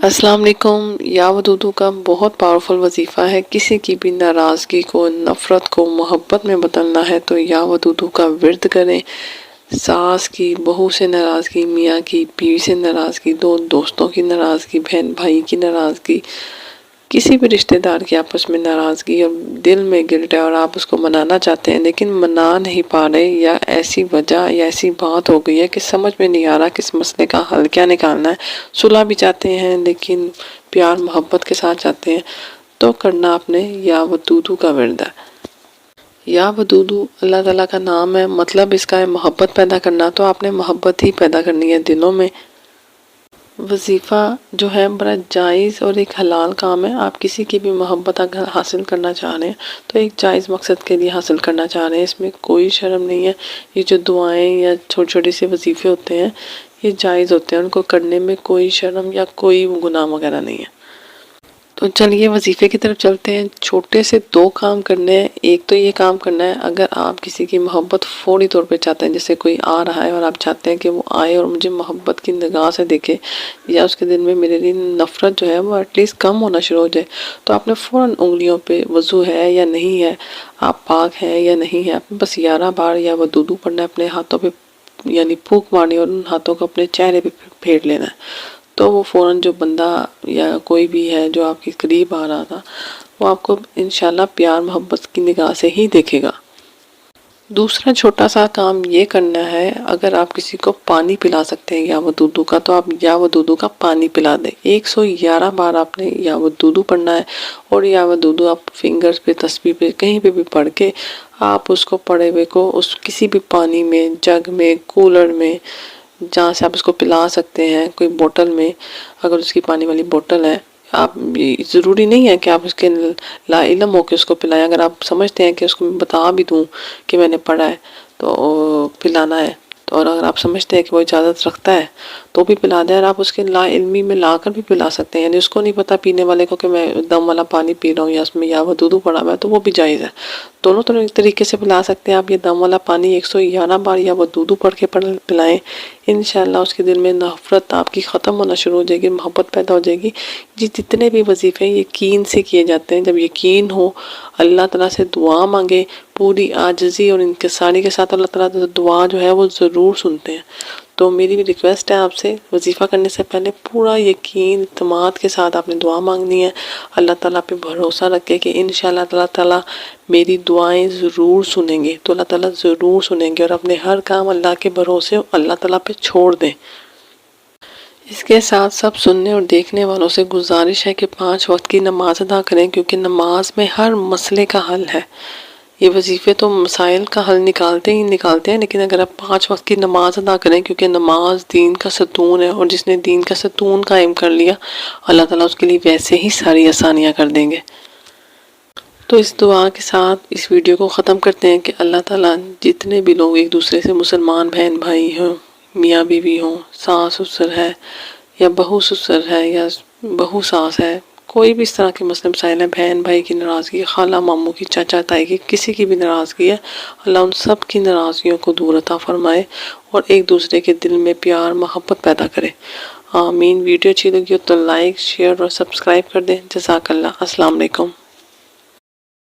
अस्सलाम वालेकुम। या वदूदू का बहुत पावरफुल वजीफ़ा है। किसी की भी नाराज़गी को, नफ़रत को मोहब्बत में बदलना है तो या वदूदू का विर्द करें। सास की बहू से नाराज़गी, मियाँ की बीवी से नाराज़गी, दो दोस्तों की नाराज़गी, बहन भाई की नाराज़गी, किसी भी रिश्तेदार की आपस में नाराज़गी और दिल में गिल्ट है और आप उसको मनाना चाहते हैं लेकिन मना नहीं पा रहे, या ऐसी वजह या ऐसी बात हो गई है कि समझ में नहीं आ रहा किस मसले का हल क्या निकालना है। सुलह भी चाहते हैं लेकिन प्यार मोहब्बत के साथ चाहते हैं, तो करना आपने या वदूदू का विर्द है। या वदूदू अल्लाह ताला का नाम है, मतलब इसका है मोहब्बत पैदा करना। तो आपने मोहब्बत ही पैदा करनी है दिलों में। वजीफ़ा जो है बड़ा जायज़ और एक हलाल काम है। आप किसी की भी मोहब्बत अगर हासिल करना चाह रहे हैं तो एक जायज़ मकसद के लिए हासिल करना चाह रहे हैं, इसमें कोई शर्म नहीं है। ये जो दुआएं या छोटे छोटे से वजीफ़े होते हैं ये जायज़ होते हैं, उनको करने में कोई शर्म या कोई गुनाह वगैरह नहीं है। तो चलिए वजीफ़े की तरफ चलते हैं। छोटे से दो काम करने हैं। एक तो ये काम करना है, अगर आप किसी की मोहब्बत फौरी तौर पे चाहते हैं, जैसे कोई आ रहा है और आप चाहते हैं कि वो आए और मुझे मोहब्बत की निगाह से देखे, या उसके दिल में मेरे लिए नफ़रत जो है वो एटलीस्ट कम होना शुरू हो जाए, तो आपने फ़ौरन उंगलियों पे वज़ू है या नहीं है, आप पाक है या नहीं है, आपने बस 11 बार या वदूदू पढ़ना है, अपने हाथों पे यानी फूंक मारनी और उन हाथों को अपने चेहरे पे फेर लेना है। तो वो फ़ौरन जो बंदा या कोई भी है जो आपके करीब आ रहा था वो आपको इंशाल्लाह प्यार मोहब्बत की निगाह से ही देखेगा। दूसरा छोटा सा काम ये करना है, अगर आप किसी को पानी पिला सकते हैं या वदूदू का, तो आप या वदूदू का पानी पिला दें। 111 बार आपने या वदूदू पढ़ना है, और या वदूदू आप फिंगर्स पे, तस्बीह पे, कहीं पे भी पढ़ के आप उसको पढ़े हुए को उस किसी भी पानी में, जग में, कूलर में, जहाँ से आप उसको पिला सकते हैं, कोई बोतल में, अगर उसकी पानी वाली बोतल है, आप ज़रूरी नहीं है कि आप उसके लाइलम हो के उसको पिलाएं। अगर आप समझते हैं कि उसको मैं बता भी दूं कि मैंने पढ़ा है तो पिलाना है, तो और अगर आप समझते हैं कि वो इजाज़त रखता है तो भी पिला दें, और आप उसके ला इल्मी में ला कर भी पिला सकते हैं। यानी उसको नहीं पता पीने वाले को कि मैं दम वाला पानी पी रहा हूँ या उसमें या वदूदू पड़ा हुआ है, तो वो भी जायज़ है। दोनों तरीके से पिला सकते हैं आप। ये दम वाला पानी 111 बार या वदूदू पढ़ के पिलाएं, इंशाल्लाह उसके दिल में नफ़रत आपकी ख़त्म होना शुरू हो जाएगी, मोहब्बत पैदा हो जाएगी। जितने भी वजीफ़े यकीन से किए जाते हैं, जब यकीन हो, अल्लाह ताला से दुआ मांगे पूरी आजिज़ी और इंकिसारी के साथ, अल्लाह ताला दुआ जो है वो ज़रूर सुनते हैं। तो मेरी भी रिक्वेस्ट है आपसे, वजीफ़ा करने से पहले पूरा यकीन इत्मीनान के साथ आपने दुआ मांगनी है। अल्लाह ताला पे भरोसा रखे कि इंशाल्लाह अल्लाह ताला मेरी दुआएं ज़रूर सुनेंगे, तो अल्लाह ताला ज़रूर सुनेंगे, और अपने हर काम अल्लाह के भरोसे अल्लाह ताला पे छोड़ दें। इसके साथ सब सुनने और देखने वालों से गुजारिश है कि 5 वक्त की नमाज अदा करें, क्योंकि नमाज में हर मसले का हल है। ये वजीफ़े तो मसाइल का हल निकालते ही निकालते हैं, लेकिन अगर आप 5 वक्त की नमाज अदा करें, क्योंकि नमाज दीन का सतून है, और जिसने दीन का सतून कायम कर लिया अल्लाह ताला उसके लिए वैसे ही सारी आसानियाँ कर देंगे। तो इस दुआ के साथ इस वीडियो को ख़त्म करते हैं कि अल्लाह ताला जितने भी लोग एक दूसरे से, मुसलमान बहन भाई हों, मियाँ बीवी हों, सास ससुर है या बहू ससुर है या बहू सास है, कोई भी इस तरह के मसले मसाइल है, बहन भाई की नाराज़गी, खाला मामू की, चाचा ताई की, किसी की भी नाराज़गी है, अल्लाह उन सब की नाराज़गियों को दूर अता फरमाए और एक दूसरे के दिल में प्यार मोहब्बत पैदा करे। आमीन। वीडियो अच्छी लगी हो तो लाइक, शेयर और सब्सक्राइब कर दें। जज़ाकल्लाह। अस्सलाम वालेकुम।